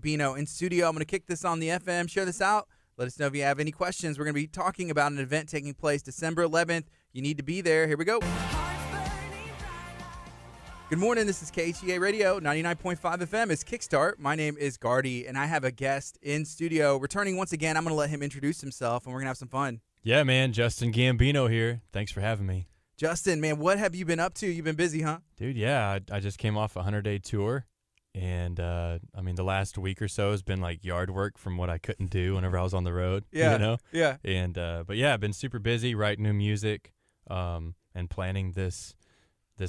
Gambino in studio. I'm going to kick this on the FM, share this out. Let us know if you have any questions. We're going to be talking about an event taking place December 11th. You need to be there. Here we go. Good morning. This is KHEA Radio, 99.5 FM. It's Kickstart. My name is Gardy, and I have a guest in studio. Returning once again, I'm going to let him introduce himself, and we're going to have some fun. Yeah, man. Justin Gambino here. Thanks for having me. Justin, man, what have you been up to? You've been busy, huh? Dude, yeah. I just came off a 100-day tour. And, the last week or so has been like yard work from what I couldn't do whenever I was on the road. Yeah. You know? Yeah. And, but yeah, I've been super busy writing new music, and planning this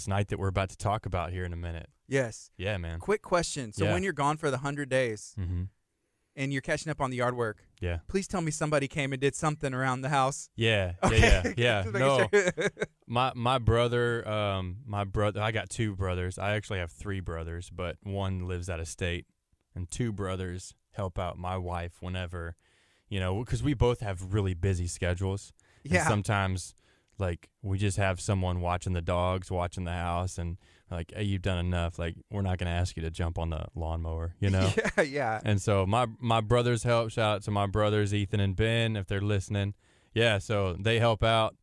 night that we're about to talk about here in a minute. Yes. Yeah, man. Quick question. So when you're gone for the 100 days and you're catching up on the yard work, please tell me somebody came and did something around the house. Yeah. Okay. Yeah. Just making No, sure. my brother, I got two brothers. I actually have three brothers, but one lives out of state, and two brothers help out my wife whenever, because we both have really busy schedules. Yeah. And sometimes, like, we just have someone watching the dogs, watching the house, and like, hey, you've done enough. Like, we're not going to ask you to jump on the lawnmower, Yeah. And so my brothers help. Shout out to my brothers, Ethan and Ben, if they're listening. Yeah, so they help out.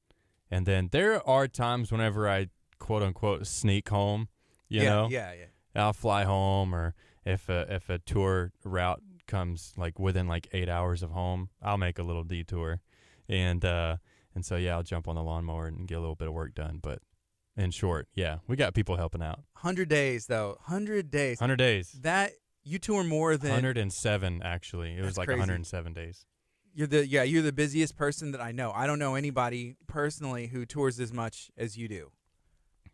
And then there are times whenever I, quote unquote, sneak home, you know? Yeah. I'll fly home, or if a tour route comes like within like 8 hours of home, I'll make a little detour. And so, yeah, I'll jump on the lawnmower and get a little bit of work done. But in short, yeah, we got people helping out. 100 days, though. 100 days. 100 days. That, you tour more than... 107, actually. It was like crazy. 107 days. You're the busiest person that I know. I don't know anybody personally who tours as much as you do.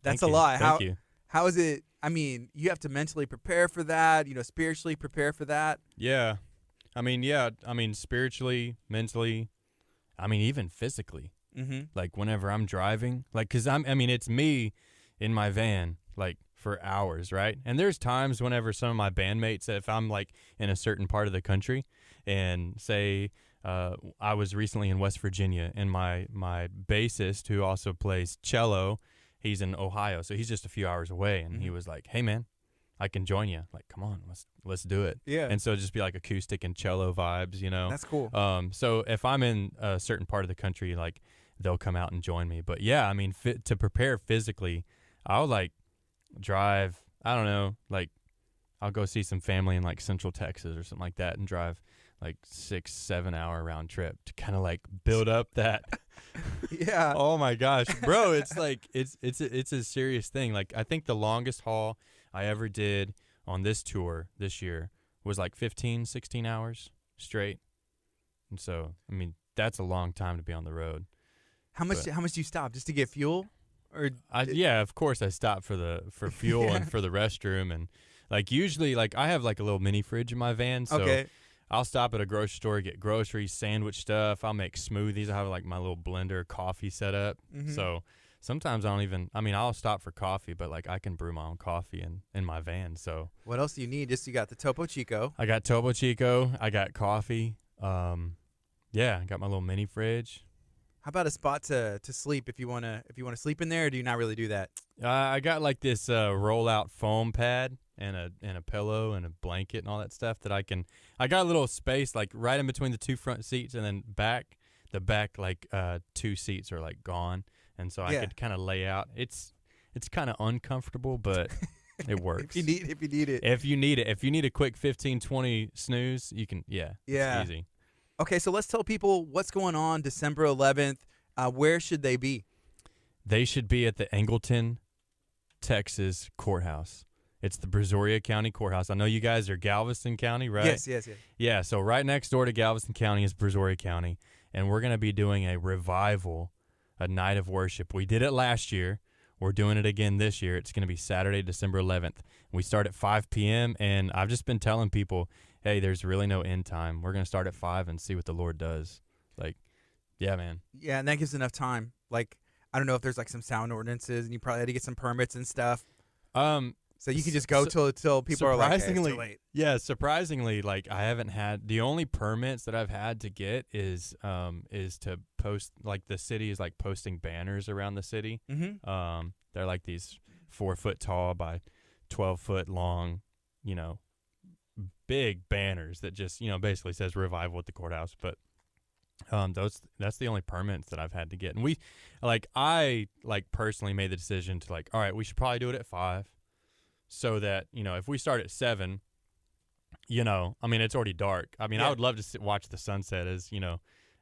That's Thank a you. lot. Thank you. How is it? I mean, you have to mentally prepare for that, spiritually prepare for that. Yeah. Spiritually, mentally, even physically. Mm-hmm. Like, whenever I'm driving, like, because it's me in my van, like, for hours, right? And there's times whenever some of my bandmates, if I'm, like, in a certain part of the country, and say, I was recently in West Virginia, and my bassist, who also plays cello, he's in Ohio, so he's just a few hours away, and he was like, hey, man, I can join you. Like, come on, let's do it. Yeah. And so just be like acoustic and cello vibes, That's cool. So if I'm in a certain part of the country, like, they'll come out and join me. But yeah, to prepare physically, I'll like drive, I don't know, like, I'll go see some family in like Central Texas or something like that, and drive like 6-7 hour round trip to kind of like build up that. Yeah. Oh my gosh, bro. It's like, it's a serious thing. Like, I think the longest haul I ever did on this tour this year was like 15-16 hours straight. And so, that's a long time to be on the road. How much do you stop just to get fuel? Or yeah, of course I stop for fuel and for the restroom, and like usually like I have like a little mini fridge in my van, so I'll stop at a grocery store, get groceries, sandwich stuff. I'll make smoothies. I have like my little blender coffee set up. Mm-hmm. So sometimes I don't even, I'll stop for coffee, but like I can brew my own coffee in my van. So what else do you need? Just you got the Topo Chico. I got Topo Chico. I got coffee. I got my little mini fridge. How about a spot to sleep if you wanna sleep in there, or do you not really do that? I got like this roll-out foam pad and a pillow and a blanket and all that stuff that I got a little space like right in between the two front seats, and then the back like 2 seats are like gone, and so I could kind of lay out. It's kind of uncomfortable, but it works. If you need it. If you need a quick 15-20 snooze, you can. Yeah. It's easy. Okay, so let's tell people what's going on December 11th. Where should they be? They should be at the Angleton, Texas courthouse. It's the Brazoria County Courthouse. I know you guys are Galveston County, right? Yes. Yeah, so right next door to Galveston County is Brazoria County, and we're going to be doing a revival, a night of worship. We did it last year. We're doing it again this year. It's going to be Saturday, December 11th. We start at 5 p.m., and I've just been telling people, hey, there's really no end time. We're going to start at 5 and see what the Lord does. Like, yeah, man. Yeah, and that gives enough time. Like, I don't know if there's like some sound ordinances, and you probably had to get some permits and stuff. So you can just go till people are like, hey, it's too late. Yeah, surprisingly, like I haven't had, the only permits that I've had to get is to post, like the city is like posting banners around the city. Mm-hmm. They're like these 4 foot tall by 12 foot long, big banners that just, basically says revival at the courthouse. But that's the only permits that I've had to get. And I personally made the decision to all right, we should probably do it at 5 so that, if we start at 7, it's already dark. I mean, I would love to watch the sunset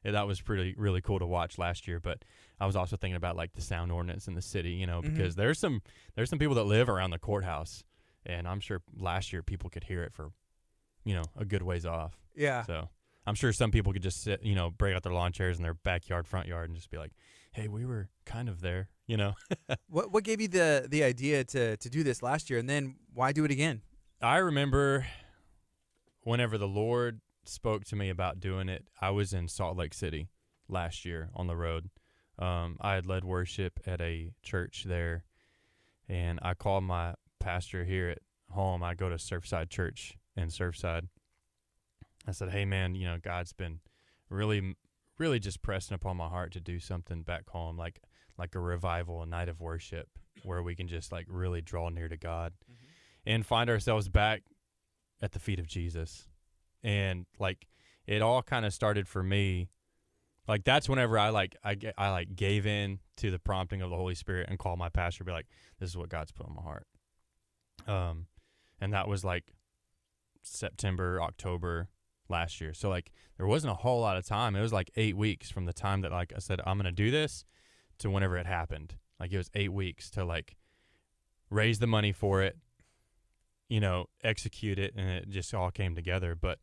that was really cool to watch last year. But I was also thinking about the sound ordinance in the city, because there's some people that live around the courthouse, and I'm sure last year people could hear it for, a good ways off. Yeah. So I'm sure some people could just sit, break out their lawn chairs in their backyard, front yard, and just be like, hey, we were kind of there, What gave you the idea to do this last year, and then why do it again? I remember whenever the Lord spoke to me about doing it, I was in Salt Lake City last year on the road. I had led worship at a church there, and I called my pastor here at home. I go to Surfside Church in Surfside. I said, hey, man, God's been really, really just pressing upon my heart to do something back home, like a revival, a night of worship where we can just really draw near to God and find ourselves back at the feet of Jesus. And it all kind of started for me. That's whenever I gave in to the prompting of the Holy Spirit and called my pastor, be like, this is what God's put on my heart. And that was September, October last year. So there wasn't a whole lot of time. It was 8 weeks from the time that I said, I'm going to do this to whenever it happened. It was 8 weeks to raise the money for it, execute it, and it just all came together. But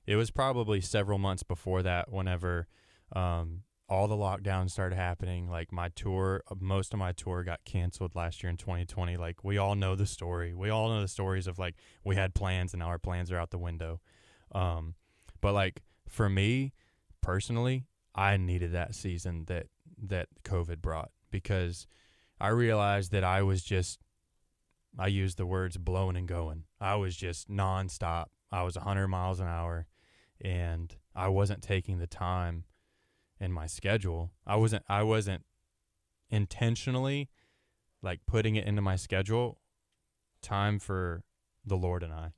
it was probably several months before that whenever all the lockdowns started happening. My tour, most of my tour got canceled last year in 2020. We all know the story. We all know the stories of we had plans and now our plans are out the window. But for me personally, I needed that season that COVID brought, because I realized that I used the words blowing and going. I was just nonstop. I was 100 miles an hour, and I wasn't taking the time in my schedule. I wasn't intentionally putting it into my schedule, time for the Lord and I.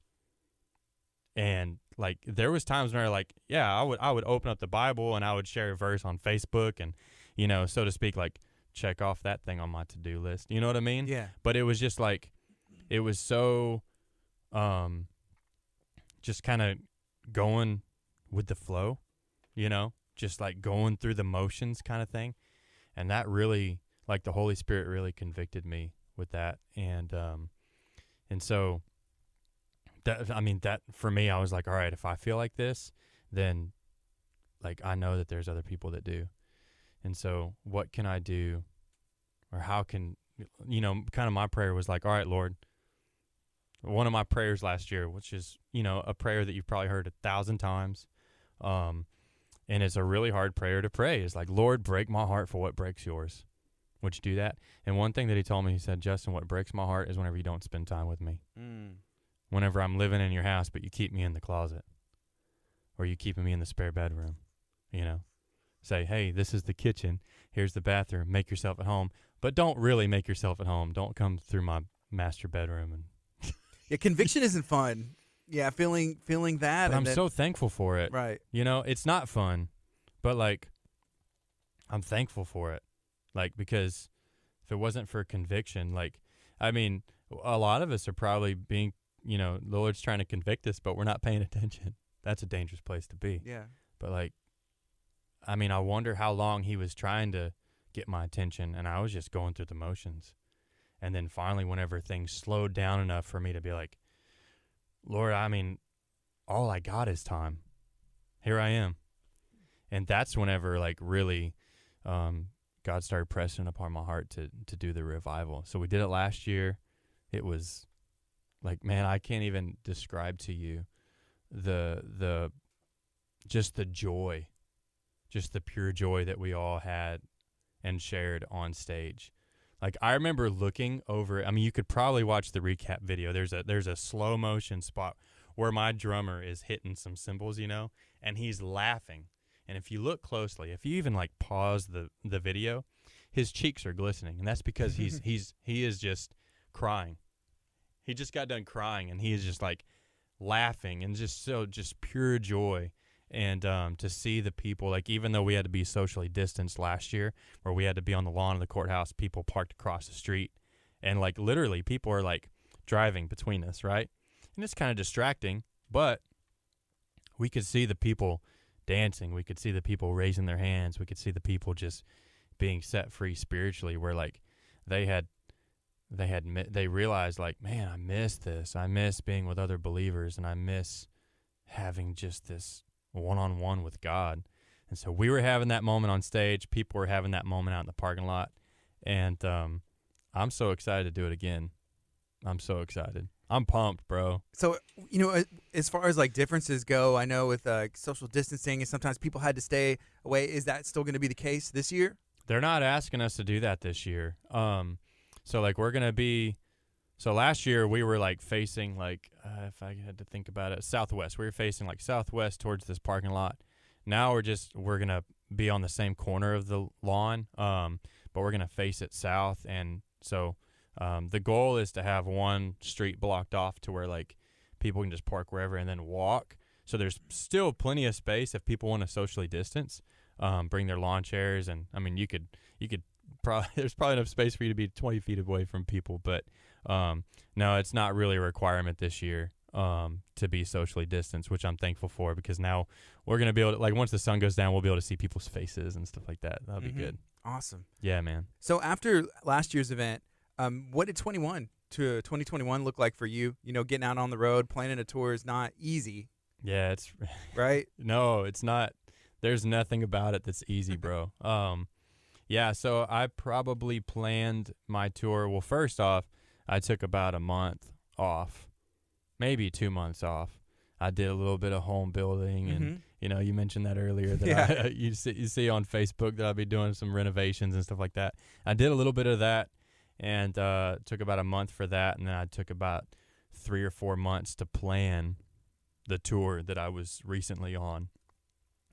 And there was times where I would open up the Bible and I would share a verse on Facebook and, so to speak, check off that thing on my to-do list. You know what I mean? Yeah. But it was just it was so just kind of going with the flow, just going through the motions kind of thing. And that really, the Holy Spirit really convicted me with that. And so that for me, I was all right, if I feel like this, then I know that there's other people that do. And so what can I do, or how can, kind of my prayer was all right, Lord, one of my prayers last year, which is, a prayer that you've probably heard 1,000 times. And it's a really hard prayer to pray. It's Lord, break my heart for what breaks yours. Would you do that? And one thing that he told me, he said, Justin, what breaks my heart is whenever you don't spend time with me. Whenever I'm living in your house, but you keep me in the closet, or you keeping me in the spare bedroom, say, hey, this is the kitchen. Here's the bathroom. Make yourself at home, but don't really make yourself at home. Don't come through my master bedroom. And yeah, conviction isn't fun. Yeah, feeling that. But I'm so thankful for it. Right. It's not fun, but I'm thankful for it. Because if it wasn't for conviction, a lot of us are probably being, the Lord's trying to convict us, but we're not paying attention. That's a dangerous place to be. Yeah. But I wonder how long he was trying to get my attention, and I was just going through the motions. And then finally, whenever things slowed down enough for me to be Lord, all I got is time. Here I am. And that's whenever really God started pressing upon my heart to do the revival. So we did it last year. It was man, I can't even describe to you the just the joy, just the pure joy that we all had and shared on stage. I remember looking over, you could probably watch the recap video. There's a slow motion spot where my drummer is hitting some cymbals, and he's laughing. And if you look closely, if you even pause the video, his cheeks are glistening, and that's because he is just crying. He just got done crying, and he is just laughing and just pure joy. And to see the people, like, even though we had to be socially distanced last year, where we had to be on the lawn of the courthouse, people parked across the street, and like literally people are like driving between us, right? And it's kind of distracting, but we could see the people dancing. We could see the people raising their hands. We could see the people just being set free spiritually, where like they realized, like, man, I miss this. I miss being with other believers, and I miss having just this one-on-one with God. And so we were having that moment on stage. People were having that moment out in the parking lot. And I'm so excited to do it again. I'm so excited. I'm pumped, bro. So, as far as like differences go, I know with social distancing and sometimes people had to stay away. Is that still going to be the case this year? They're not asking us to do that this year. So like we're going to be, so last year we were like facing like, if I had to think about it, southwest. We were facing like southwest towards this parking lot. Now we're going to be on the same corner of the lawn, but we're going to face it south. And so the goal is to have one street blocked off to where like people can just park wherever and then walk. So there's still plenty of space if people want to socially distance, bring their lawn chairs. And I mean, you could probably, there's probably enough space for you to be 20 feet away from people, but no, it's not really a requirement this year to be socially distanced, which I'm thankful for, because now we're going to be able to, like, once the sun goes down, we'll be able to see people's faces and stuff like that. That'll be good. Awesome. Yeah, man. So after last year's event, what did 2021 look like for you? Getting out on the road, planning a tour is not easy. Yeah, it's right. No, it's not. There's nothing about it that's easy, bro. Yeah, so I probably planned my tour. Well, first off, I took about a month off, maybe 2 months off. I did a little bit of home building, and you mentioned that earlier that you see on Facebook that I'll be doing some renovations and stuff like that. I did a little bit of that, and took about a month for that, and then I took about 3 or 4 months to plan the tour that I was recently on.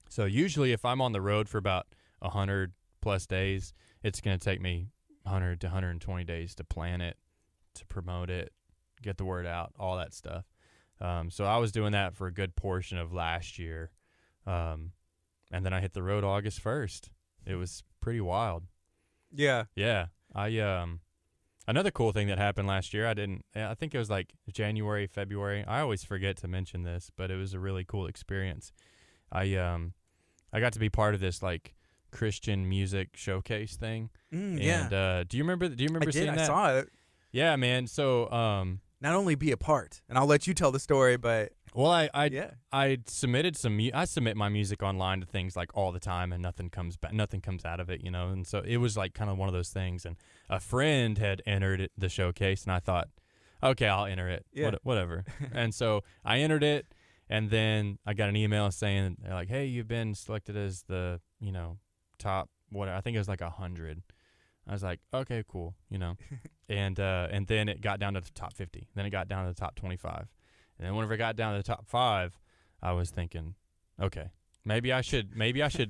So usually if I'm on the road for about 100 plus days, it's going to take me 100 to 120 days to plan it, to promote it, get the word out, all that stuff. So I was doing that for a good portion of last year. And then I hit the road August 1st. It was pretty wild. Yeah. Yeah. Another cool thing that happened last year, I think it was like January, February. I always forget to mention this, but it was a really cool experience. I got to be part of this like Christian music showcase thing. Yeah. And do you remember seeing that? I saw it. Yeah, man. So not only be a part, and I'll let you tell the story, but well, I submitted I submit my music online to things like all the time, and nothing comes out of it, And so it was like kind of one of those things. And a friend had entered the showcase, and I thought, okay, I'll enter it. Yeah. Whatever. And so I entered it, and then I got an email saying, they're like, hey, you've been selected as the top, I think it was like 100. I was like, okay, cool, and then it got down to the top 50. Then it got down to the top 25. And then whenever it got down to the top 5, I was thinking, okay, maybe I should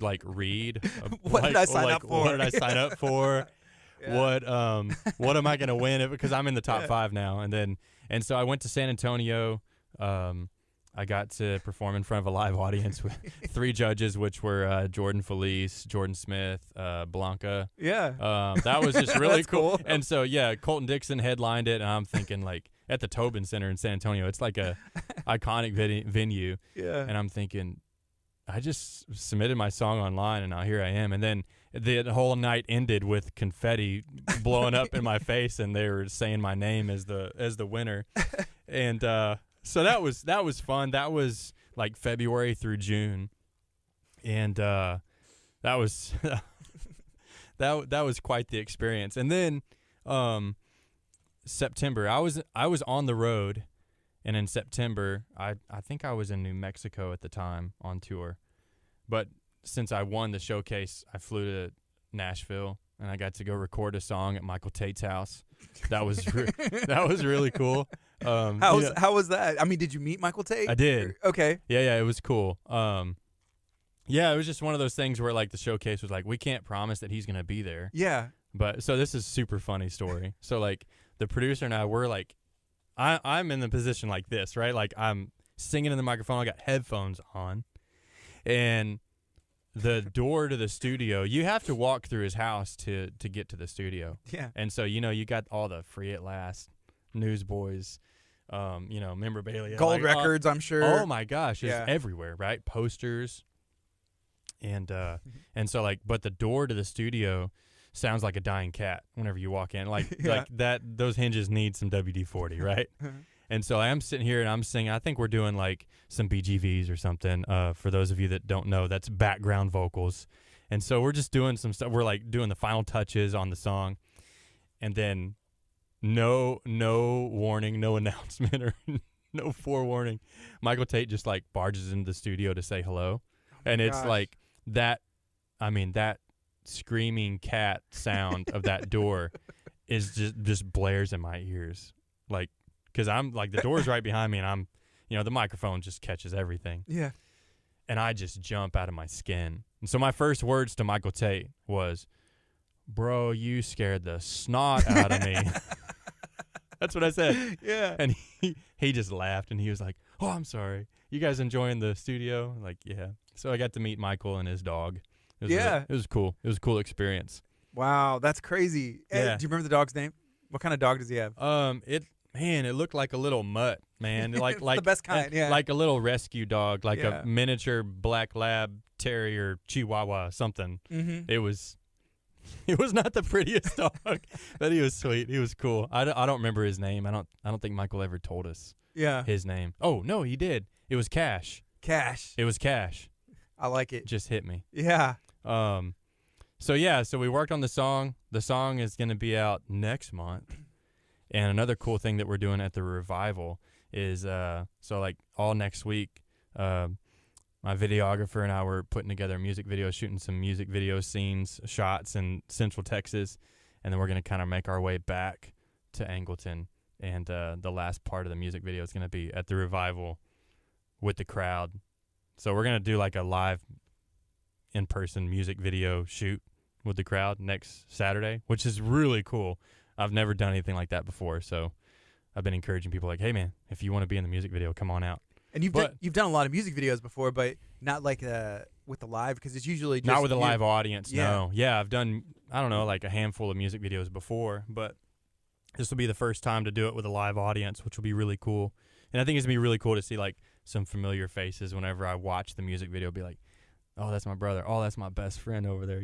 like read what did I sign up for? What did I sign up for? Yeah. What am I going to win? Because I'm in the top 5 now. And so I went to San Antonio. I got to perform in front of a live audience with 3 judges, which were Jordan Felice, Jordan Smith, Blanca. Yeah. That was just really cool. And so, yeah, Colton Dixon headlined it, and I'm thinking, like, at the Tobin Center in San Antonio, it's like a iconic venue. Yeah. And I'm thinking, I just submitted my song online, and now here I am. And then the whole night ended with confetti blowing up in my face, and they were saying my name as the winner. And so that was fun. That was like February through June, and that was that was quite the experience. And then September, I was on the road, and in September, I think I was in New Mexico at the time on tour, but since I won the showcase, I flew to Nashville, and I got to go record a song at Michael Tate's house. That was that was really cool. How was that? I mean, did you meet Michael Tate? I did. Okay. Yeah, it was cool. Yeah, it was just one of those things where like the showcase was like, we can't promise that he's gonna be there. Yeah. But so this is a super funny story. So like the producer and I were like, I'm in the position like this, right? Like singing in the microphone. I got headphones on. And the door to the studio, you have to walk through his house to get to the studio. Yeah. And so, you got all the Free at Last, Newsboys, memorabilia. Gold records, I'm sure. Oh, my gosh. It's Yeah. everywhere, right? Posters. And so, but the door to the studio sounds like a dying cat whenever you walk in. Like that, those hinges need some WD-40, right? And so I am sitting here and I'm singing. I think we're doing like some BGVs or something. For those of you that don't know, that's background vocals. And so we're just doing some stuff. We're like doing the final touches on the song. And then no warning, no announcement or no forewarning. Michael Tate just like barges into the studio to say hello. And it's like that screaming cat sound of that door is just blares in my ears. Like, because I'm like, the door's right behind me and I'm, the microphone just catches everything. Yeah. And I just jump out of my skin. And so my first words to Michael Tate was, "Bro, you scared the snot out of me." That's what I said. Yeah. And he just laughed and he was like, "Oh, I'm sorry. You guys enjoying the studio?" I'm like, yeah. So I got to meet Michael and his dog. It was cool. It was a cool experience. Wow, that's crazy. Yeah. Do you remember the dog's name? What kind of dog does he have? It looked like a little mutt, man. Like the best kind, yeah. Like a little rescue dog, like Yeah. a miniature black lab terrier chihuahua something. Mm-hmm. It was not the prettiest dog, but he was sweet. He was cool. I don't remember his name. I don't think Michael ever told us his name. Oh, no, he did. It was Cash. Cash. It was Cash. I like it. Just hit me. Yeah. So we worked on the song. The song is going to be out next month. And another cool thing that we're doing at the revival is all next week, my videographer and I were putting together a music video, shooting some music video scenes, shots in Central Texas, and then we're going to kind of make our way back to Angleton. And the last part of the music video is going to be at the revival with the crowd. So we're going to do like a live in-person music video shoot with the crowd next Saturday, which is really cool. I've never done anything like that before, so I've been encouraging people like, hey, man, if you want to be in the music video, come on out. And you've done a lot of music videos before, but not like with the live, because it's usually just not with a live audience, Yeah. no. Yeah, I've done, I don't know, like a handful of music videos before, but this will be the first time to do it with a live audience, which will be really cool. And I think it's going to be really cool to see like some familiar faces whenever I watch the music video, be like, oh, that's my brother. Oh, that's my best friend over there,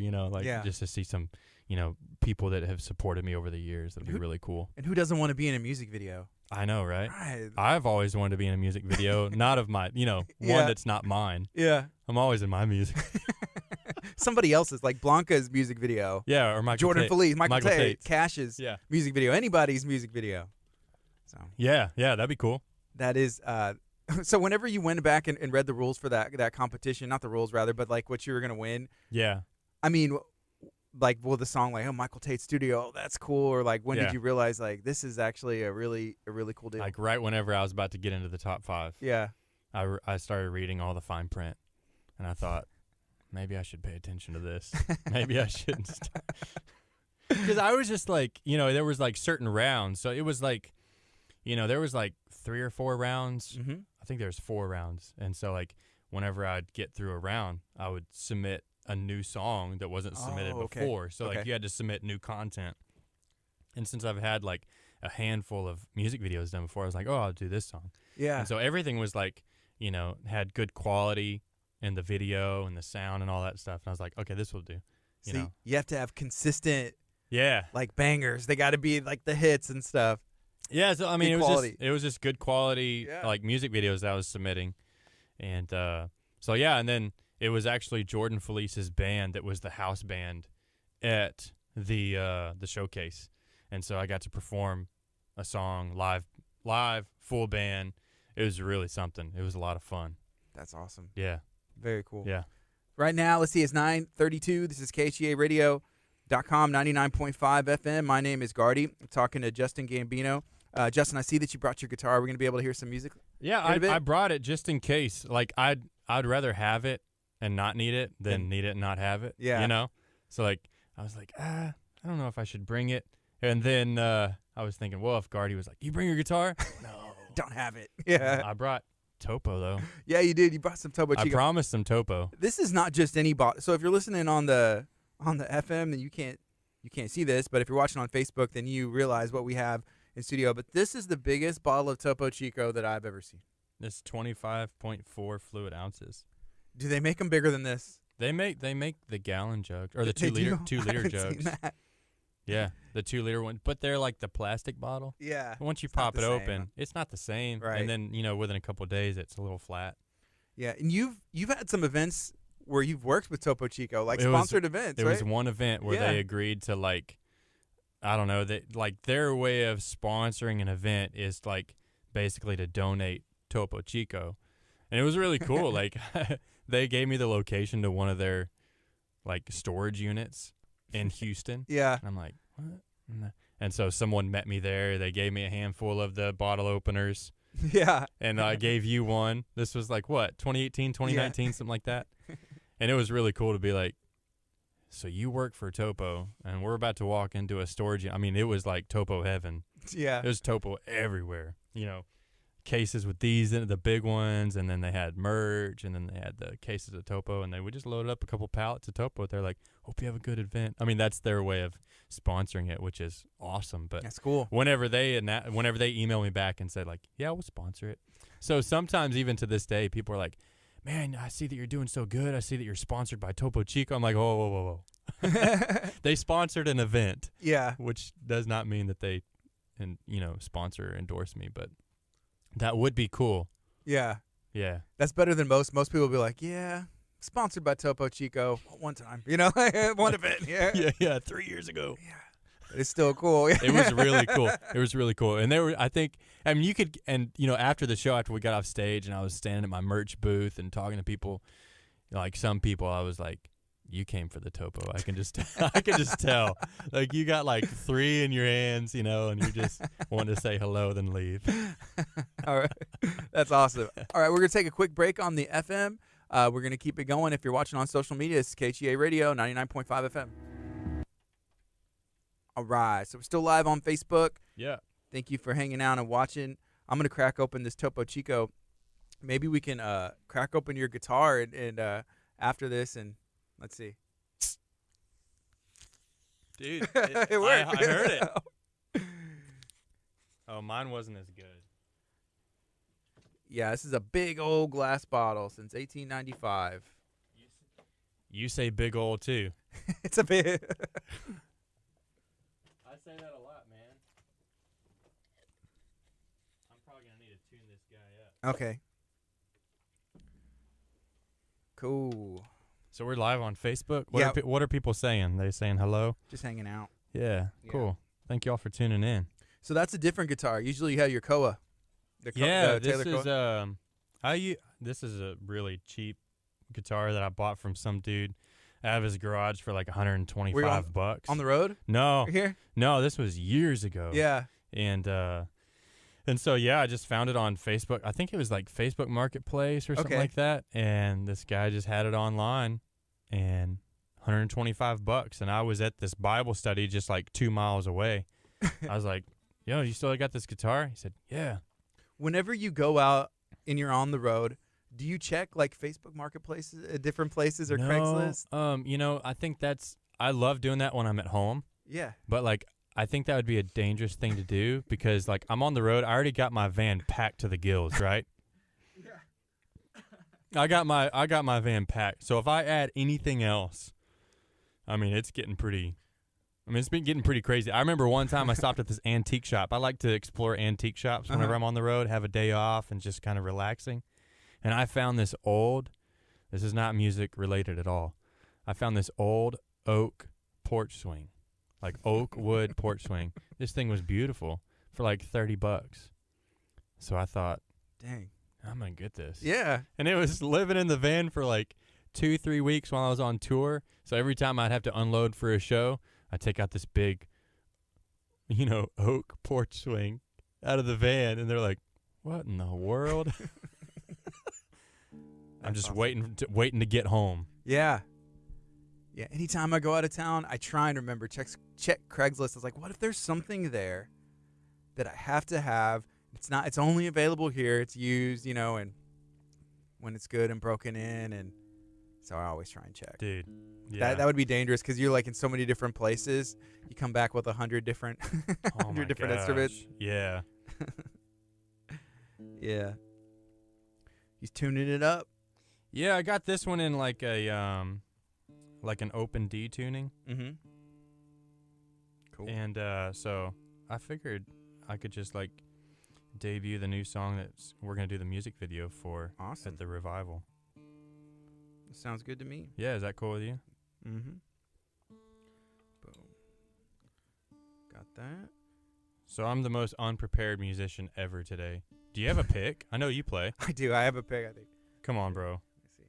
just to see some, people that have supported me over the years. That'll be really cool. And who doesn't want to be in a music video? I know, right? Right. I've always wanted to be in a music video, not of my, one that's not mine. Yeah. I'm always in my music. Somebody else's, like Blanca's music video. Yeah, or Michael Jordan Tate. Felice, Michael Tate, Tate's. Cash's Yeah. music video, anybody's music video. So Yeah, that'd be cool. that is so whenever you went back and read the rules for that competition, not the rules rather, but like what you were gonna win, Yeah. I mean, like, will the song like, oh, Michael Tate Studio, that's cool, or like when did you realize like this is actually a really cool deal? Like right whenever I was about to get into the top 5, Yeah. I started reading all the fine print, and I thought, maybe I should pay attention to this. Maybe I shouldn't. Because I was just like, there was like certain rounds. So it was like, there was like 3 or 4 rounds. Mm-hmm. I think there's 4 rounds. And so like whenever I'd get through a round, I would submit a new song that wasn't submitted before. So like you had to submit new content. And since I've had like a handful of music videos done before, I was like, oh, I'll do this song. Yeah. And so everything was like, had good quality in the video and the sound and all that stuff. And I was like, okay, this will do. You have to have consistent Yeah. like bangers. They got to be like the hits and stuff. Yeah, so I mean, it was just good quality Yeah. like music videos that I was submitting. And and then it was actually Jordan Felice's band that was the house band at the showcase. And so I got to perform a song live, full band. It was really something. It was a lot of fun. That's awesome. Yeah. Very cool. Yeah. Right now, let's see, it's 9:32. This is KHEA Radio.com, 99.5 FM. My name is Gardy. I'm talking to Justin Gambino. Justin, I see that you brought your guitar. We're going to be able to hear some music. Yeah, I brought it just in case. Like I'd rather have it and not need it than need it and not have it. Yeah. So like I was like, I don't know if I should bring it. And then I was thinking, well, if Gardy was like, you bring your guitar? No. Don't have it. Yeah. I brought Topo though. Yeah, you did. You brought some Topo I Chico. promised some Topo. This is not just any bottle. So if you're listening on the FM, then you can't see this. But if you're watching on Facebook, then you realize what we have in studio. But this is the biggest bottle of Topo Chico that I've ever seen. It's 25.4 fluid ounces. Do they make them bigger than this? They make the gallon jugs or the They 2 liter do? 2 I liter haven't jugs. seen that. Yeah, the 2 liter one, but they're like the plastic bottle. Yeah. Once you It's not pop the it same, open, huh? it's not the same. Right. And then within a couple of days, it's a little flat. Yeah, and you've had some events where you've worked with Topo Chico, like It was- sponsored events, There right? was one event where they Yeah. agreed to I don't know, that like their way of sponsoring an event is like basically to donate Topo Chico. And it was really cool. Like they gave me the location to one of their like storage units in Houston. Yeah. And I'm like, what? And so someone met me there. They gave me a handful of the bottle openers. Yeah. And I gave you one. This was like what, 2018, 2019, something like that. And it was really cool to be like, so you work for Topo, and we're about to walk into a storage. I mean, it was like Topo heaven. Yeah. There's Topo everywhere. Cases with these, the big ones, and then they had merch, and then they had the cases of Topo, and they would just load up a couple pallets of Topo. They're like, hope you have a good event. I mean, that's their way of sponsoring it, which is awesome. But That's cool. whenever they email me back and said like, yeah, we'll sponsor it. So sometimes even to this day, people are like, man, I see that you're doing so good. I see that you're sponsored by Topo Chico. I'm like, whoa. They sponsored an event, Yeah. which does not mean that they, sponsor or endorse me, but that would be cool. Yeah. Yeah. That's better than most. Most people will be like, yeah, sponsored by Topo Chico one time, one event. Yeah. Yeah. 3 years ago. Yeah. It's still cool. It was really cool. It was really cool. And you could, after the show, after we got off stage and I was standing at my merch booth and talking to people, like some people, I was like, you came for the Topo. I can just tell. Like you got like 3 in your hands, and you just want to say hello, then leave. All right. That's awesome. All right. We're going to take a quick break on the FM. We're going to keep it going. If you're watching on social media, it's KHEA Radio, 99.5 FM. All right. So we're still live on Facebook. Yeah. Thank you for hanging out and watching. I'm going to crack open this Topo Chico. Maybe we can crack open your guitar and after this, and let's see. Dude, It worked. I heard it. Oh, mine wasn't as good. Yeah, this is a big old glass bottle since 1895. You say big old too. It's a big. I say that a lot, man. I'm probably going to need to tune this guy up. Okay. Cool. So we're live on Facebook. Yeah. What are people saying? They saying hello? Just hanging out. Yeah, cool. Thank y'all for tuning in. So that's a different guitar. Usually you have your KHEA. Yeah, the this Taylor is this is a really cheap guitar that I bought from some dude out of his garage for like $125. on the road? No, Here? no, this was years ago. Yeah. And so yeah, I just found it on Facebook. I think it was like Facebook Marketplace or something Okay. like that. And this guy just had it online, and $125. And I was at this Bible study just like 2 miles away. I was like, "Yo, you still got this guitar?" He said, "Yeah." Whenever you go out and you're on the road, do you check like Facebook Marketplaces at different places or No, Craigslist? I think I love doing that when I'm at home. Yeah. But like, I think that would be a dangerous thing to do because like I'm on the road. I already got my van packed to the gills, right? Yeah. I got my van packed. So if I add anything else, I mean, it's been getting pretty crazy. I remember one time I stopped at this antique shop. I like to explore antique shops whenever I'm on the road, have a day off, and just kind of relaxing. And I found this is not music related at all. I found this old oak porch swing. Like oak wood porch swing. This thing was beautiful for like $30. So I thought, Dang. I'm going to get this. Yeah. And it was living in the van for like 2-3 weeks while I was on tour. So every time I'd have to unload for a show, I'd take out this big, oak porch swing out of the van. And they're like, what in the world? I'm just awesome. waiting to get home. Yeah. Yeah. Anytime I go out of town, I try and remember check Craigslist. I was like, what if there's something there that I have to have? It's only available here. It's used, and when it's good and broken in, and so I always try and check. Dude, yeah. That would be dangerous because you're like in so many different places. You come back with 100 different, 100 different instruments. Yeah. Yeah. He's tuning it up. Yeah, I got this one in like an open D tuning. Mm-hmm. Cool. And so I figured I could just like debut the new song that we're gonna do the music video for Awesome. at the revival. Sounds good to me. Yeah, is that cool with you? Mm-hmm. Boom. Got that. So I'm the most unprepared musician ever today. Do you have a pick? I know you play. I do. I have a pick, I think. Come on, bro. Let me see.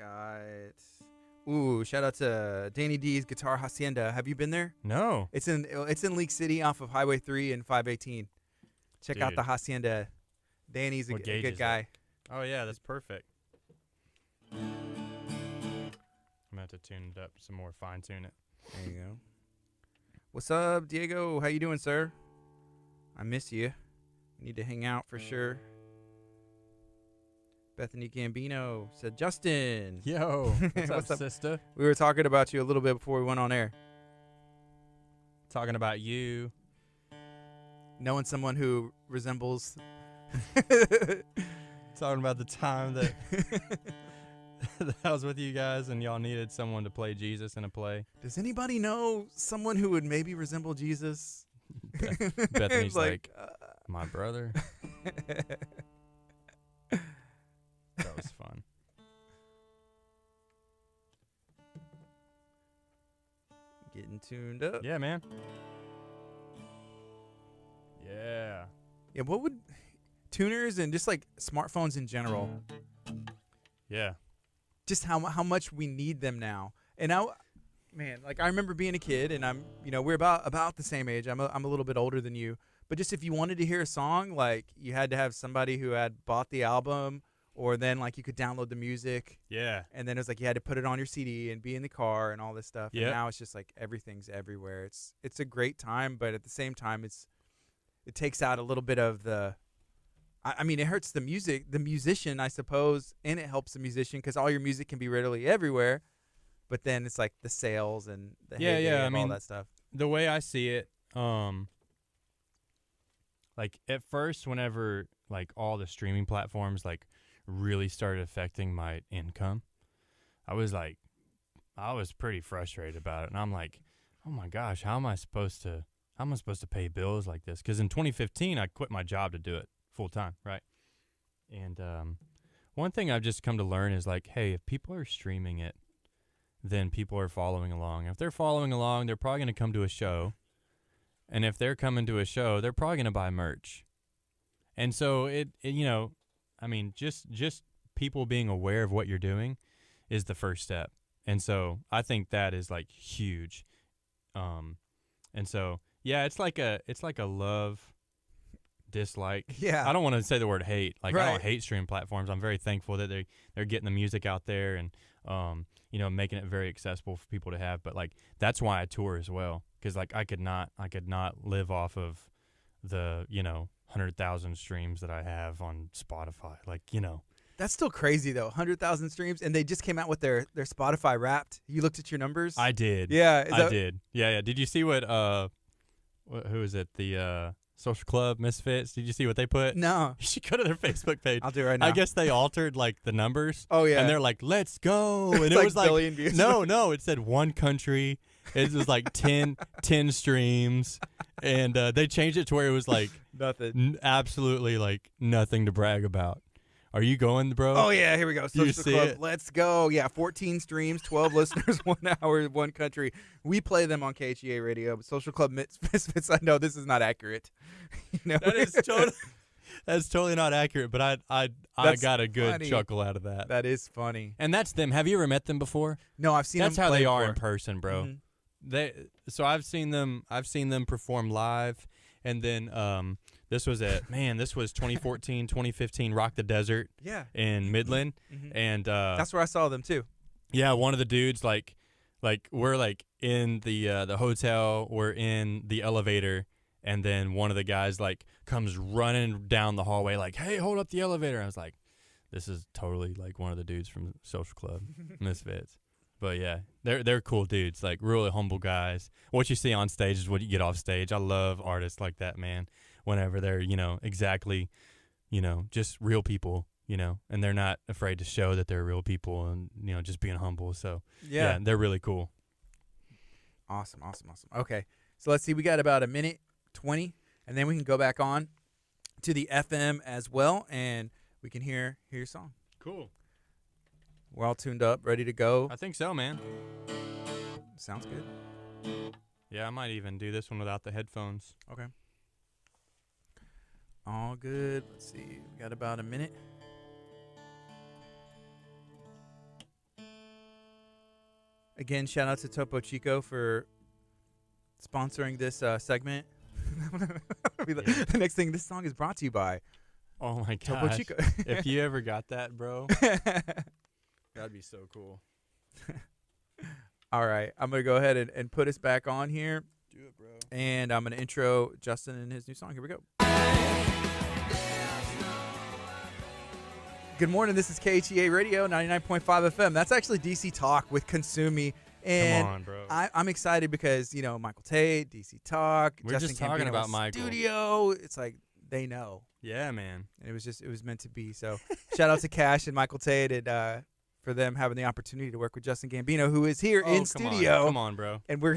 I got. Ooh, shout out to Danny D's Guitar Hacienda. Have you been there? No. It's in Leak City off of Highway 3 and 518. Check out Dude. the Hacienda. Danny's a What gauge good is guy. Oh yeah, that's perfect. I'm gonna have to tune it up some more, fine tune it. There you go. What's up, Diego? How you doing, sir? I miss you. Need to hang out for sure. Bethany Gambino said, Justin. Yo, what's What's up, up? sister? We were talking about you a little bit before we went on air. Talking about you. Knowing someone who resembles. Talking about the time that that I was with you guys and y'all needed someone to play Jesus in a play. Does anybody know someone who would maybe resemble Jesus? Bethany's It's like, my brother. That was fun. Getting tuned up. Yeah, man. Yeah. Yeah, what would tuners and just like smartphones in general, Yeah. just how much we need them now. And man, like I remember being a kid, and we're about the same age. I'm a little bit older than you, but just if you wanted to hear a song, like you had to have somebody who had bought the album, or then like you could download the music, Yeah. and then it was like you had to put it on your CD and be in the car and all this stuff. Yep. And now it's just like everything's everywhere. It's a great time, but at the same time, it takes out a little bit of the. I mean, it hurts the musician, I suppose, and it helps the musician because all your music can be readily everywhere. But then it's like the sales and the heyday of all that stuff. The way I see it, like at first, whenever like all the streaming platforms like really started affecting my income, I was pretty frustrated about it, and I'm like, oh my gosh, how am I supposed to pay bills like this? Because in 2015, I quit my job to do it full time, right? And one thing I've just come to learn is like, hey, if people are streaming it, then people are following along. If they're following along, they're probably going to come to a show. And if they're coming to a show, they're probably going to buy merch. And so just people being aware of what you're doing is the first step. And so I think that is like huge. And so yeah, it's like a love dislike. Yeah. I don't want to say the word hate. Like Right. I don't hate streaming platforms. I'm very thankful that they're getting the music out there and making it very accessible for people to have. But like that's why I tour as well, because like I could not live off of the 100,000 streams that I have on Spotify. Like That's still crazy though. 100,000 streams, and they just came out with their Spotify Wrapped. You looked at your numbers? I did. Yeah, I did. Yeah. Did you see what who is it? The Social Club Misfits. Did you see what they put? No. You should go to their Facebook page. I'll do it right now. I guess they altered like the numbers. Oh yeah. And they're like, "Let's go!" And It's it like was like, billion views. no, it said one country. It was like 10 streams, and they changed it to where it was like Nothing. absolutely like nothing to brag about. Are you going, bro? Oh yeah, here we go. You Social see Club. it? Let's go. Yeah, 14 streams, 12 listeners, 1 hour, 1 country. We play them on KHEA Radio, but Social Club Misfits, I know this is not accurate. That's totally not accurate, but I got a good funny. chuckle out of that. That is funny. And that's them. Have you ever met them before? No, I've seen That's them how play they are before. in person, bro. Mhm. So I've seen them perform live, and then this was 2014, 2015 Rock the Desert Yeah. in Midland, Mhm. and That's where I saw them too. yeah, one of the dudes like we're like in the hotel, we're in the elevator, and then one of the guys like comes running down the hallway like, "Hey, hold up the elevator." I was like, this is totally like one of the dudes from Social Club, Misfits. But yeah, they're cool dudes, like really humble guys. What you see on stage is what you get off stage. I love artists like that, man. Whenever they're, exactly, just real people, and they're not afraid to show that they're real people and, just being humble. So yeah, they're really cool. Awesome. Okay, so let's see. We got about a minute 20, and then we can go back on to the FM as well, and we can hear your song. Cool. We're all tuned up, ready to go. I think so, man. Sounds good. Yeah, I might even do this one without the headphones. Okay. All good. Let's see. We got about a minute. Again, shout out to Topo Chico for sponsoring this segment. The next thing, this song is brought to you by Oh my gosh. Topo Chico. If you ever got that, bro, that'd be so cool. All right. I'm going to go ahead and put us back on here. Do it, bro. And I'm going to intro Justin and his new song. Here we go. Good morning. This is KHEA Radio, 99.5 FM. That's actually DC Talk with Consume Me. And come on, bro. I'm excited because, Michael Tate, DC Talk, We're Justin just talking Gambino about Michael. Studio. It's like they know. Yeah, man. And it was meant to be. So shout out to Cash and Michael Tate and for them having the opportunity to work with Justin Gambino, who is here in studio. Come on, bro. And we're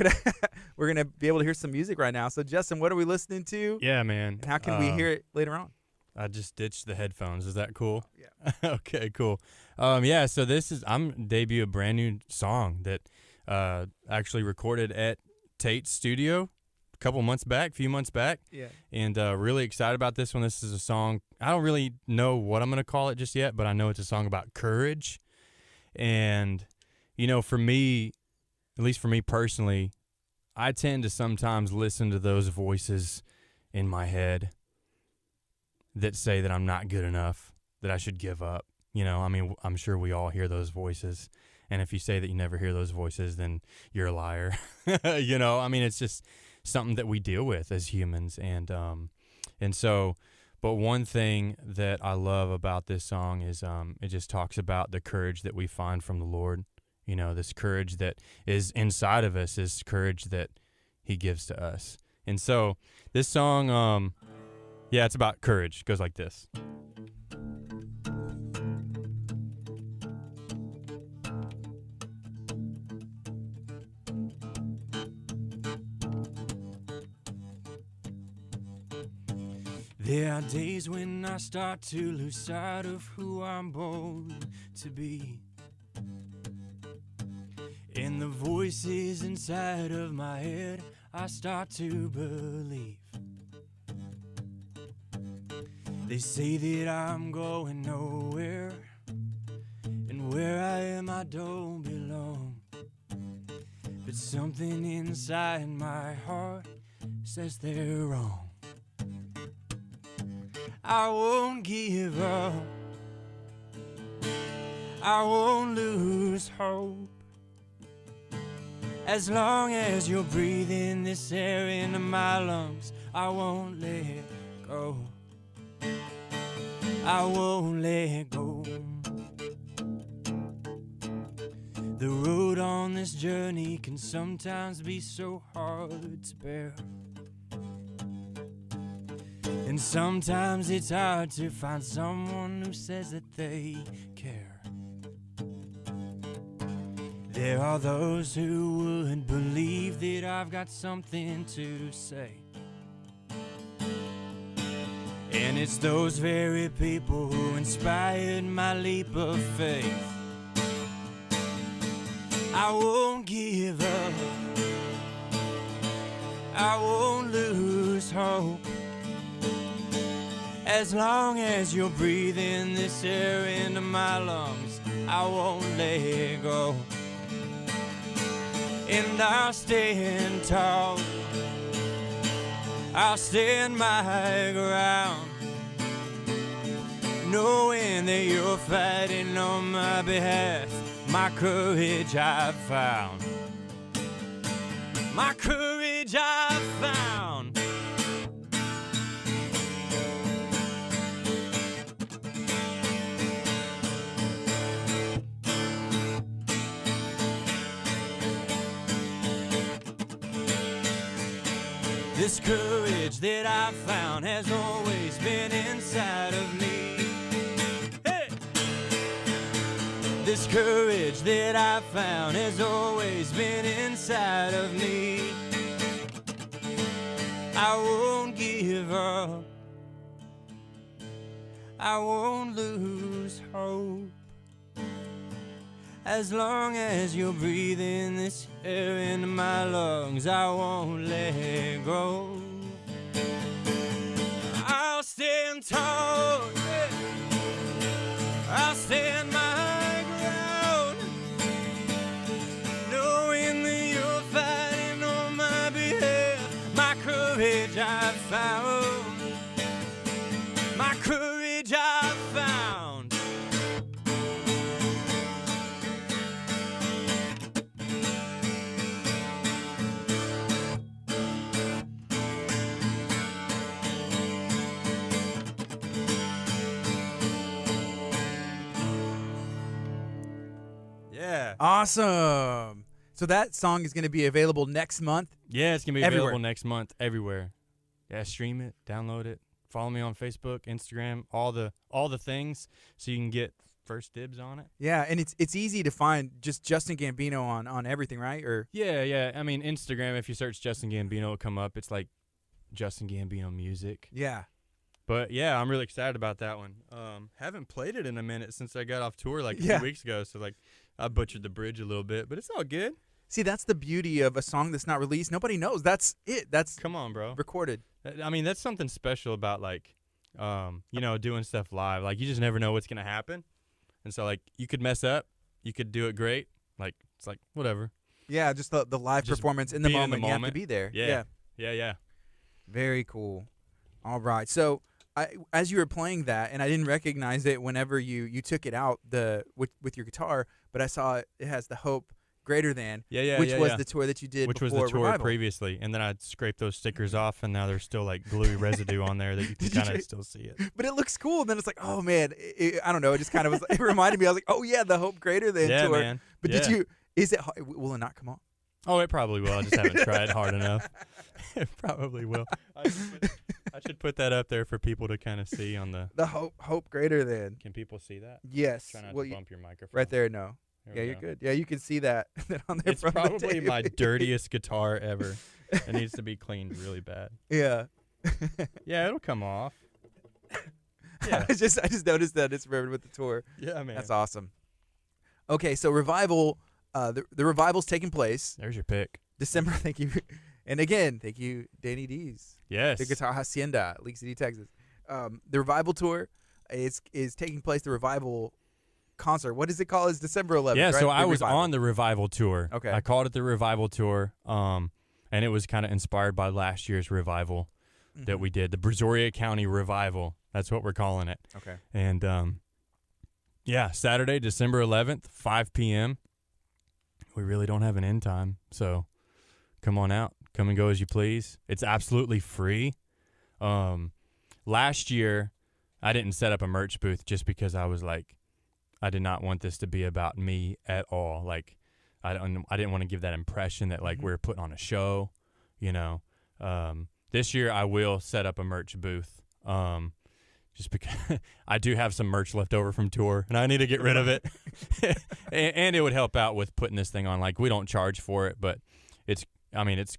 gonna be able to hear some music right now. So Justin, what are we listening to? Yeah, man. And how can we hear it later on? I just ditched the headphones. Is that cool? Yeah. Okay, cool. Yeah, so I'm debut a brand new song that actually recorded at Tate's studio a few months back. Yeah. And really excited about this one. This is a song, I don't really know what I'm going to call it just yet, but I know it's a song about courage. And, for me, at least for me personally, I tend to sometimes listen to those voices in my head that say that I'm not good enough, that I should give up. I'm sure we all hear those voices. And if you say that you never hear those voices, then you're a liar. It's just something that we deal with as humans. But one thing that I love about this song is it just talks about the courage that we find from the Lord. This courage that is inside of us, is courage that he gives to us. And so this song, it's about courage. It goes like this. There are days when I start to lose sight of who I'm born to be, and the voices inside of my head I start to believe. They say that I'm going nowhere, and where I am I don't belong. But something inside my heart says they're wrong. I won't give up, I won't lose hope. As long as you're breathing this air into my lungs, I won't let go, I won't let go. The road on this journey can sometimes be so hard to bear, and sometimes it's hard to find someone who says that they care. There are those who would believe that I've got something to say, and it's those very people who inspired my leap of faith. I won't give up, I won't lose hope. As long as you're breathing this air into my lungs, I won't let go. And I'll stand tall, I'll stand my ground, knowing that you're fighting on my behalf. My courage I've found, my courage I've found. This courage that I found has always been inside of me. Hey! This courage that I found has always been inside of me. I won't give up. I won't lose hope. As long as you're breathing this air into my lungs, I won't let go. I'll stand tall, I'll stand my ground, knowing that you're fighting on my behalf. My courage I've found, my courage I've found. Yeah. Awesome. So that song is going to be available next month? Yeah, it's going to be Everywhere. available next month everywhere. Yeah, stream it, download it, follow me on Facebook, Instagram, all the things so you can get first dibs on it. Yeah, and it's easy to find just Justin Gambino on everything, right? Or Yeah. I mean, Instagram, if you search Justin Gambino, it'll come up. It's like Justin Gambino music. yeah. But yeah, I'm really excited about that one. Haven't played it in a minute since I got off tour like a Yeah. few weeks ago, so like I butchered the bridge a little bit, but it's all good. See, that's the beauty of a song that's not released. Nobody knows. That's it. That's Come on, bro. recorded. I mean, that's something special about like, doing stuff live. Like you just never know what's gonna happen, and so like you could mess up, you could do it great. Like it's like whatever. Yeah, just the live Just performance in the being in moment. the You have to moment. be there. Yeah. Very cool. All right. So as you were playing that, and I didn't recognize it whenever you took it out with your guitar, but I saw it has the Hope Greater Than, which was the tour that you did Which was before the tour Revival. previously, and then I scraped those stickers off, and now there's still like gluey residue on there that you can Did you kind of check- still see it. But it looks cool. And then it's like, oh man, I don't know. It just kind of was. It reminded me. I was like, oh yeah, the Hope Greater Than Yeah, tour. man. But Yeah. did you? Is it? Will it not come off? Oh, it probably will. I just haven't tried hard enough. It probably will. I should put that up there for people to kind of see on the. The Hope Greater Than. Can people see that? Yes. Try not Well, to bump your microphone. right there. No. There Yeah, we you're go. good. Yeah, you can see that on there It's from the probably tape. my dirtiest guitar ever. It needs to be cleaned really bad. Yeah. Yeah, it'll come off. Yeah, I just noticed that it's remembered with the tour. yeah, man. That's awesome. Okay, so Revival, the Revival's taking place There's your pick. December. Thank you, and again, thank you, Danny D's, Yes. the Guitar Hacienda, League City, Texas. The Revival tour is taking place. The Revival concert. What is it called? It's December 11th. Yeah, right? so The I was Revival. on the Revival tour. Okay. I called it the Revival tour, and it was kind of inspired by last year's Revival that we did, the Brazoria County Revival. That's what we're calling it. Okay. And yeah, Saturday, December 11th, 5 p.m. We really don't have an end time, so come on out. Come and go as you please. It's absolutely free. Last year, I didn't set up a merch booth just because I was like, I did not want this to be about me at all. Like, I didn't want to give that impression that like we're putting on a show, you know. This year, I will set up a merch booth. Just because I do have some merch left over from tour, and I need to get rid of it. and it would help out with putting this thing on. Like, we don't charge for it, but it's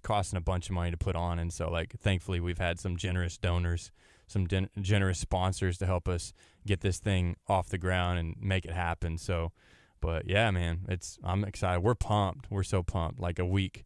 costing a bunch of money to put on. And so, like, thankfully, we've had some generous donors, some generous sponsors to help us get this thing off the ground and make it happen. So, but yeah, man, I'm excited. We're pumped. We're so pumped. Like a week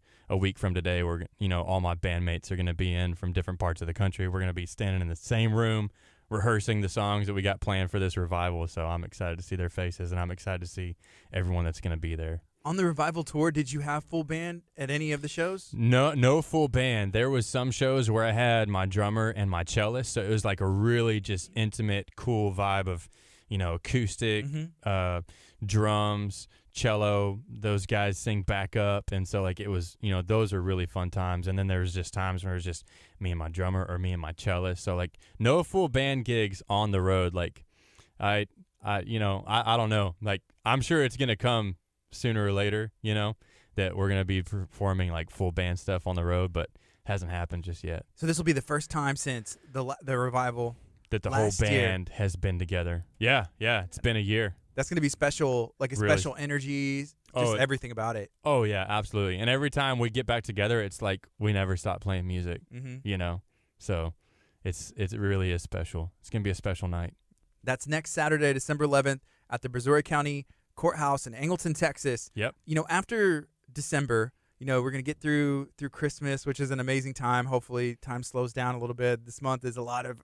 from today, all my bandmates are going to be in from different parts of the country. We're going to be standing in the same room, rehearsing the songs that we got planned for this Revival. So I'm excited to see their faces, and I'm excited to see everyone that's going to be there. On the Revival tour, did you have full band at any of the shows? No full band. There was some shows where I had my drummer and my cellist, so it was like a really just intimate, cool vibe of, acoustic, drums, cello. Those guys sing back up, and so like it was, those are really fun times. And then there was just times where it was just me and my drummer or me and my cellist. So like no full band gigs on the road. Like I don't know. Like I'm sure it's gonna come sooner or later, that we're going to be performing like full band stuff on the road, but hasn't happened just yet. So this will be the first time since the revival That the whole last year. band has been together. Yeah, it's been a year. That's going to be special, like a Really? special energy, just Oh, everything about it. Oh, yeah, absolutely. And every time we get back together, it's like we never stop playing music, Mm-hmm. So it really is special. It's going to be a special night. That's next Saturday, December 11th, at the Brazoria County Courthouse in Angleton, Texas. Yep. After December, we're going to get through Christmas, which is an amazing time. Hopefully, time slows down a little bit. This month is a lot of,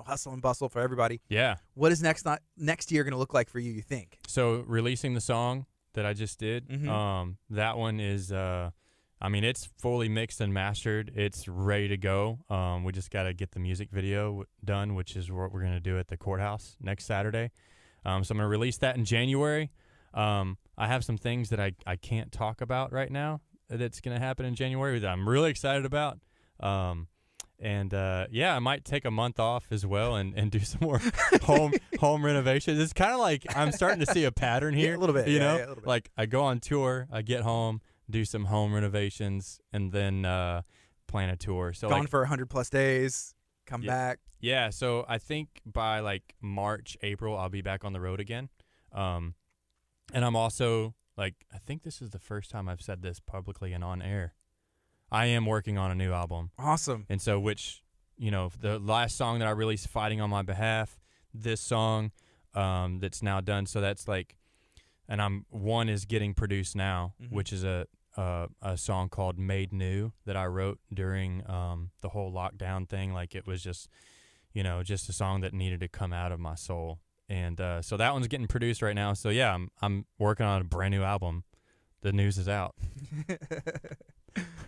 hustle and bustle for everybody. Yeah. What is next year going to look like for you think? So releasing the song that I just did, that one is, it's fully mixed and mastered. It's ready to go. We just got to get the music video done, which is what we're going to do at the courthouse next Saturday. So I'm going to release that in January. I have some things that I can't talk about right now that's going to happen in January that I'm really excited about. I might take a month off as well and do some more home renovations. It's kind of like I'm starting to see a pattern here. Yeah, a little bit. You know, a little bit. like I go on tour, I get home, do some home renovations, and then plan a tour. So gone for 100+ days, come back. Yeah, so I think by like March, April, I'll be back on the road again. And I'm also I think this is the first time I've said this publicly and on air. I am working on a new album. Awesome. And so the last song that I released, Fighting on My Behalf, this song that's now done. So that's one is getting produced now, which is a song called Made New that I wrote during the whole lockdown thing. Like it was just a song that needed to come out of my soul. And so that one's getting produced right now. So yeah, I'm working on a brand new album. The news is out.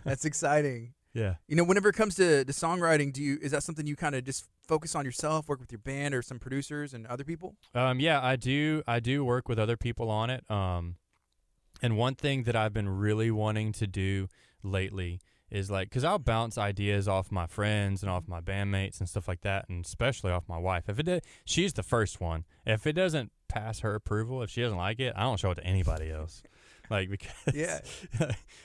That's exciting. Yeah. Whenever it comes to songwriting, is that something you kind of just focus on yourself, work with your band or some producers and other people? Yeah, I do work with other people on it. And one thing that I've been really wanting to do lately is because I'll bounce ideas off my friends and off my bandmates and stuff like that, and especially off my wife. She's the first one. If it doesn't pass her approval, if she doesn't like it, I don't show it to anybody else. Because yeah,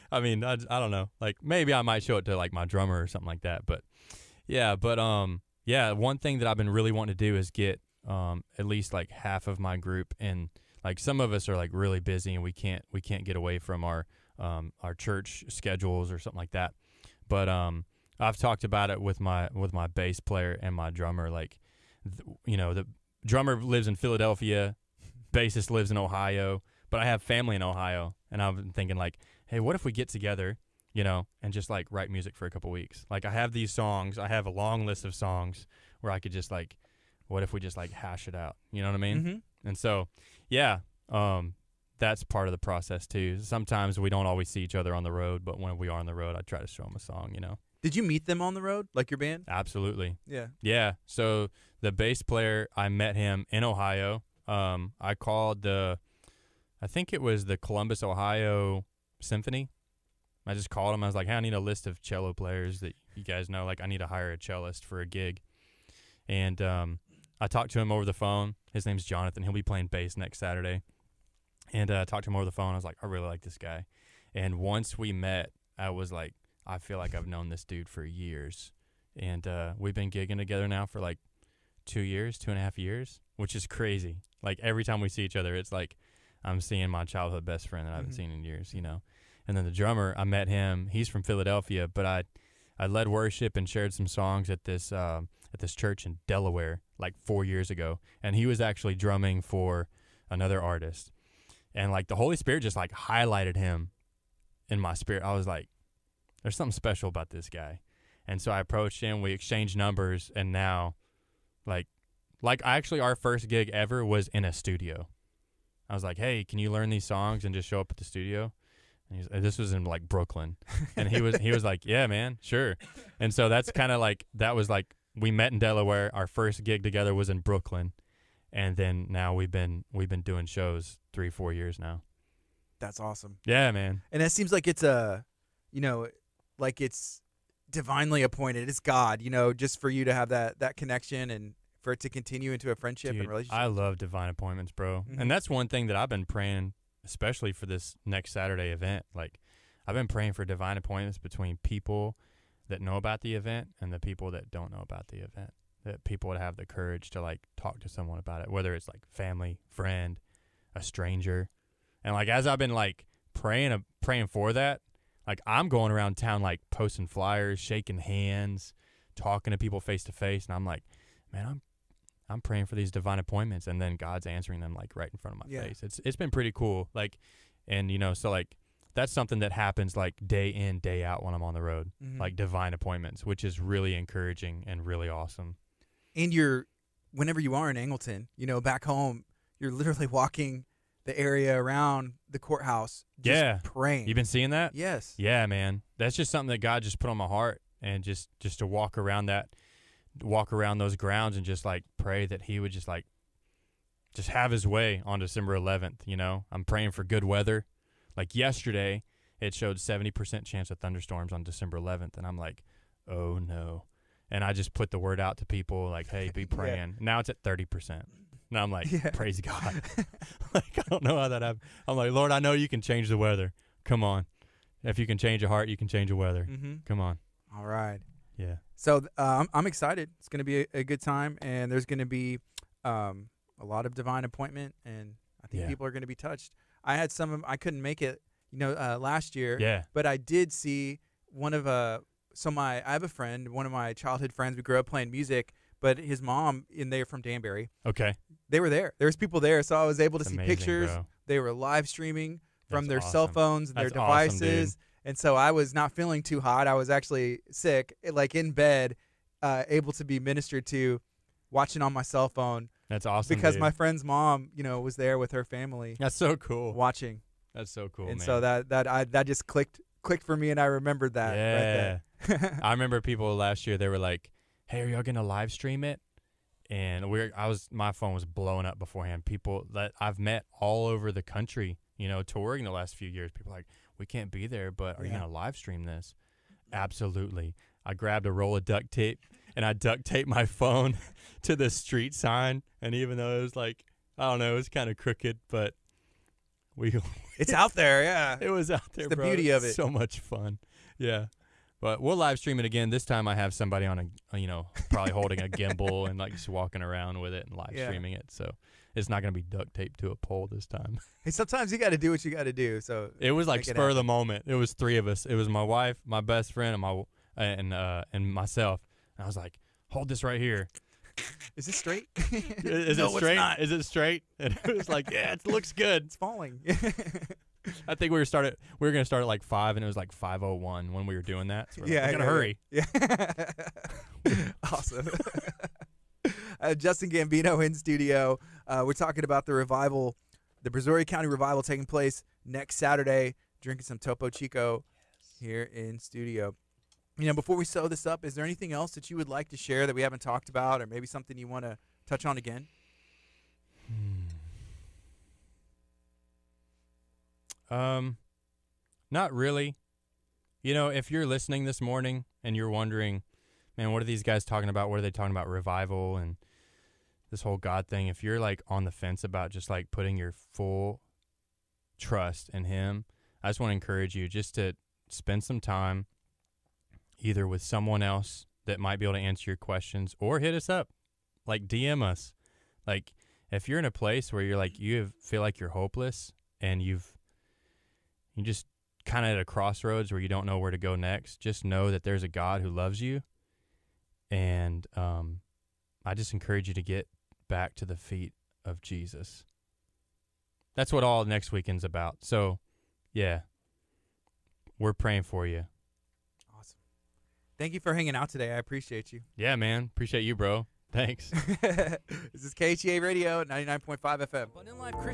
I don't know. Maybe I might show it to my drummer or something like that. But one thing that I've been really wanting to do is get at least half of my group, and some of us are really busy and we can't get away from our church schedules or something like that. But I've talked about it with my bass player and my drummer. The drummer lives in Philadelphia, bassist lives in Ohio. But I have family in Ohio, and I've been thinking hey, what if we get together, and just write music for a couple weeks? I have these songs, I have a long list of songs where I could just what if we just hash it out? You know what I mean? Mm-hmm. And so, yeah, that's part of the process too. Sometimes we don't always see each other on the road, but when we are on the road, I try to show them a song. Did you meet them on the road, your band? Absolutely. Yeah. Yeah. So the bass player, I met him in Ohio. I called I think it was the Columbus, Ohio Symphony. I just called him. I was like, hey, I need a list of cello players that you guys know. I need to hire a cellist for a gig. And I talked to him over the phone. His name's Jonathan. He'll be playing bass next Saturday. And I talked to him over the phone. I was like, I really like this guy. And once we met, I was like, I feel like I've known this dude for years. And we've been gigging together now for 2.5 years, which is crazy. Every time we see each other, it's I'm seeing my childhood best friend that I haven't seen in years, And then the drummer, I met him. He's from Philadelphia, but I led worship and shared some songs at this church in Delaware 4 years ago, and he was actually drumming for another artist. And the Holy Spirit just highlighted him in my spirit. I was like, there's something special about this guy. And so I approached him, we exchanged numbers, and now actually our first gig ever was in a studio. I was like, hey, can you learn these songs and just show up at the studio? And this was in Brooklyn. And he was like, yeah, man, sure. And so that's kind of that was we met in Delaware. Our first gig together was in Brooklyn. And then now we've been doing shows 3-4 years now. That's awesome. Yeah, man. And it seems like it's it's divinely appointed. It's God, just for you to have that connection and for it to continue into a friendship and relationship. I love divine appointments, bro. Mm-hmm. And that's one thing that I've been praying, especially for this next Saturday event. I've been praying for divine appointments between people, that know about the event and the people that don't know about the event. That people would have the courage to like talk to someone about it, whether it's like family, friend, a stranger. And like as I've been like praying for that, like I'm going around town like posting flyers, shaking hands, talking to people face to face, and I'm like, man, I'm praying for these divine appointments, and then God's answering them like right in front of my face. It's been pretty cool. Like, and you know, so like that's something that happens like day in, day out when I'm on the road, like divine appointments, which is really encouraging and really awesome. And whenever you are in Angleton, you know, back home, you're literally walking the area around the courthouse, just praying. You've been seeing that? Yes. Yeah, man. That's just something that God just put on my heart, and just to walk around those grounds and just like pray that he would just have his way on December 11th, you know? I'm praying for good weather. Like yesterday, it showed 70% chance of thunderstorms on December 11th, and I'm like, oh no. And I just put the word out to people like, hey, be praying. Now it's at 30%. Now I'm like, praise God. Like, I don't know how that happened. I'm like, Lord, I know you can change the weather. Come on. If you can change a heart, you can change a weather. Come on. All right. Yeah. So I'm excited. It's going to be a good time, and there's going to be a lot of divine appointment, and I think people are going to be touched. I had I couldn't make it, you know, last year. Yeah. But I did see one of I have a friend, one of my childhood friends. We grew up playing music, but his mom, and they're from Danbury. Okay. They were there. There was people there, so I was able to That's see amazing, pictures. bro. They were live streaming from their That's cell awesome. phones and their That's awesome, devices. dude. And so I was not feeling too hot. I was actually sick, like in bed, able to be ministered to, watching on my cell phone. That's awesome, because dude. my friend's mom, you know, was there with her family. That's so cool. Watching. That's so cool, and man. so that just clicked for me, and I remembered that. Yeah. Right there. I remember people last year, they were like, hey, are y'all going to live stream it? And my phone was blowing up beforehand. People that I've met all over the country, you know, touring the last few years, people are like, we can't be there, but are you going to live stream this? Absolutely. I grabbed a roll of duct tape, and I duct taped my phone to the street sign. And even though it was like, I don't know, it was kind of crooked, but it's out there, yeah. It was out there, it's the bro. beauty of it. So much fun. Yeah. But we'll live stream it again. This time I have somebody on probably holding a gimbal and like just walking around with it and live streaming it. So it's not going to be duct taped to a pole this time. Hey, sometimes you got to do what you got to do. So it was like spur of the moment. It was three of us. It was my wife, my best friend, and myself. And I was like, hold this right here. Is it straight? Is it straight? Is it straight? And it was like, yeah, it looks good. It's falling. I think we were going to start at like 5, and it was like 5:01 when we were doing that. So we're going to hurry. Yeah. Awesome. Justin Gambino in studio. We're talking about the revival, the Brazoria County revival taking place next Saturday. Drinking some Topo Chico here in studio. You know, before we sew this up, is there anything else that you would like to share that we haven't talked about, or maybe something you want to touch on again? Not really. You know, if you're listening this morning and you're wondering, man, what are these guys talking about? What are they talking about? Revival and this whole God thing. If you're like on the fence about just like putting your full trust in him, I just want to encourage you just to spend some time either with someone else that might be able to answer your questions, or hit us up, like DM us. Like if you're in a place where you're like, feel like you're hopeless and you're just kind of at a crossroads where you don't know where to go next, just know that there's a God who loves you. And I just encourage you to get back to the feet of Jesus. That's what all next weekend's about. So, yeah, we're praying for you. Awesome. Thank you for hanging out today. I appreciate you. Yeah, man. Appreciate you, bro. Thanks. This is KHEA Radio 99.5 FM. Abundant Life Christian.